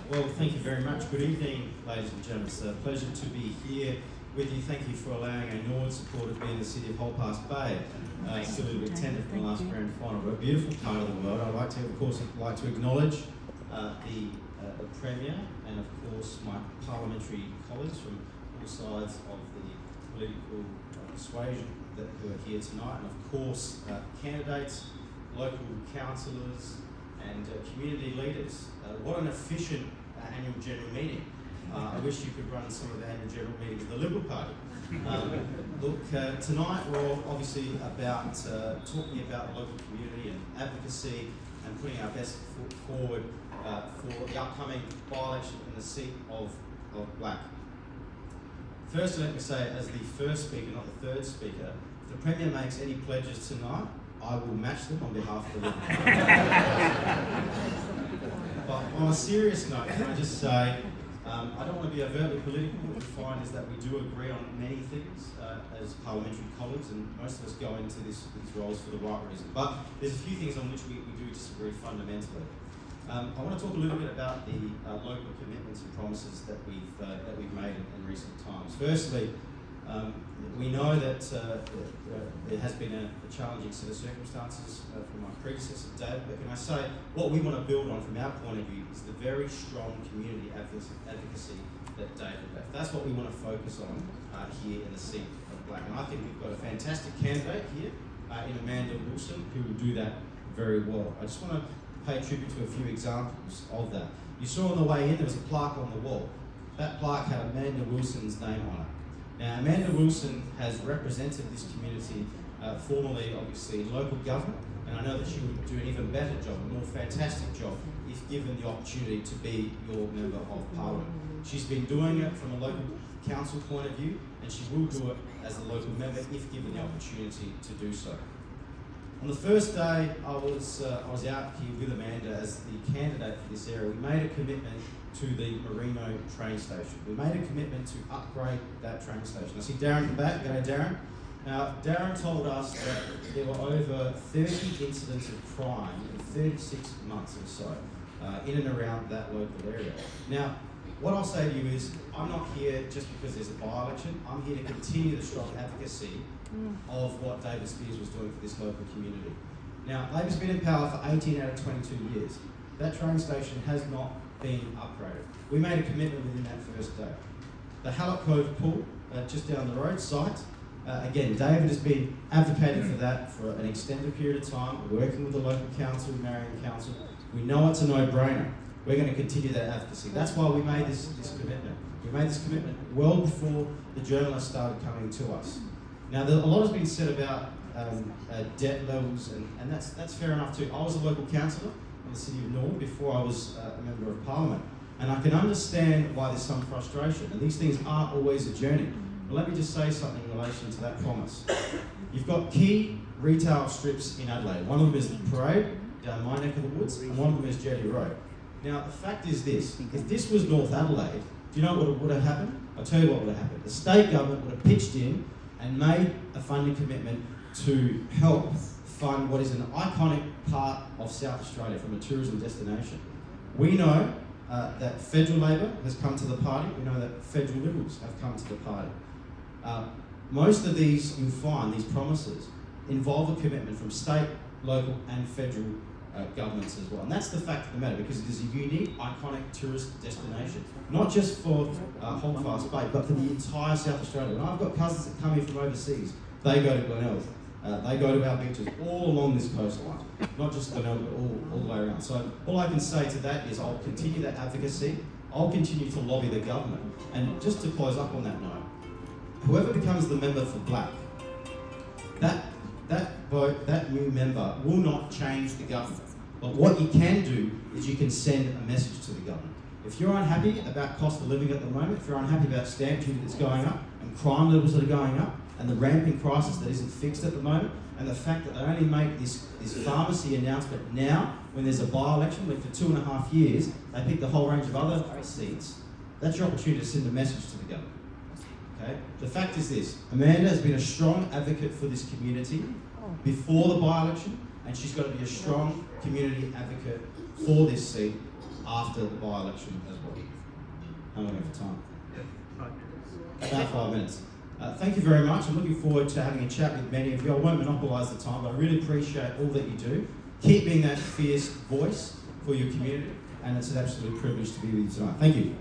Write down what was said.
Well, thank you very much. Good evening, ladies and gentlemen. It's a pleasure to be here with you. Thank you for allowing a Nord supporter to be in the city of Holpass Bay. Still a little bit tender from the last grand final, but a beautiful part of the world. I'd like to, of course, acknowledge the Premier and, of course, my parliamentary colleagues from all sides of the political persuasion who are here tonight, and, of course, candidates, local councillors, and community leaders. What an efficient annual general meeting. I wish you could run some of the annual general meetings of the Liberal Party. Tonight we're obviously about talking about the local community and advocacy and putting our best foot forward for the upcoming by-election in the seat of Black. First, let me say, as the first speaker, not the third speaker, if the Premier makes any pledges tonight, I will match them on behalf of the Liberal Party. But on a serious note, can I just say, I don't want to be overtly political. What we find is that we do agree on many things as parliamentary colleagues, and most of us go into these roles for the right reason. But there's a few things on which we do disagree fundamentally. I want to talk a little bit about the local commitments and promises that we've made in recent times. Firstly, we know that there has been a challenging set of circumstances from my predecessor, Dave, but can I say what we want to build on from our point of view is the very strong community advocacy that David left. That's what we want to focus on here in the seat of Black. And I think we've got a fantastic candidate here in Amanda Wilson who will do that very well. I just want to pay tribute to a few examples of that. You saw on the way in there was a plaque on the wall. That plaque had Amanda Wilson's name on it. Now, Amanda Wilson has represented this community formerly, obviously, in local government, and I know that she would do an even better job, a more fantastic job, if given the opportunity to be your Member of Parliament. She's been doing it from a local council point of view, and she will do it as a local member if given the opportunity to do so. On the first day, I was out here with Amanda as the candidate for this area. We made a commitment to the Merino train station. We made a commitment to upgrade that train station. I see Darren in the back. G'day, Darren. Now, Darren told us that there were over 30 incidents of crime in 36 months or so in and around that local area. Now, what I'll say to you is, I'm not here just because there's a by-election. I'm here to continue the strong advocacy of what David Spears was doing for this local community. Now, Labor's been in power for 18 out of 22 years. That train station has not been upgraded. We made a commitment within that first day. The Hallett Cove pool, just down the road site, again, David has been advocating for that for an extended period of time, working with the local council, Marion Council. We know it's a no-brainer. We're going to continue that advocacy. That's why we made this commitment. We made this commitment well before the journalists started coming to us. Now, a lot has been said about debt levels, and that's fair enough too. I was a local councillor in the city of Norwood before I was a Member of Parliament, and I can understand why there's some frustration, and these things aren't always a journey. But let me just say something in relation to that promise. You've got key retail strips in Adelaide. One of them is the Parade, down my neck of the woods, and one of them is Jetty Road. Now, the fact is this, if this was North Adelaide, do you know what would have happened? I'll tell you what would have happened. The state government would have pitched in and made a funding commitment to help fund what is an iconic part of South Australia from a tourism destination. We know that federal Labor has come to the party. We know that federal Liberals have come to the party. Most of these, you'll find, these promises involve a commitment from state, local and federal governments as well. And that's the fact of the matter, because it is a unique, iconic tourist destination, not just for Holpass Bay, but for the entire South Australia. And I've got cousins that come here from overseas. They go to Glenelg. They go to our beaches all along this coastline, not just Glenelg, but all the way around. So all I can say to that is I'll continue that advocacy. I'll continue to lobby the government. And just to close up on that note, whoever becomes the member for Black, that vote, that new member will not change the government. But what you can do is you can send a message to the government. If you're unhappy about cost of living at the moment, if you're unhappy about stamp duty that's going up, and crime levels that are going up, and the ramping crisis that isn't fixed at the moment, and the fact that they only make this pharmacy announcement now, when there's a by-election, when for 2.5 years, they pick the whole range of other seats, that's your opportunity to send a message to the government. Okay? The fact is this, Amanda has been a strong advocate for this community before the by-election, and she's got to be a strong community advocate for this seat after the by-election as well. How long for time? Right. About 5 minutes. Thank you very much. I'm looking forward to having a chat with many of you. I won't monopolise the time, but I really appreciate all that you do. Keep being that fierce voice for your community, and it's an absolute privilege to be with you tonight. Thank you.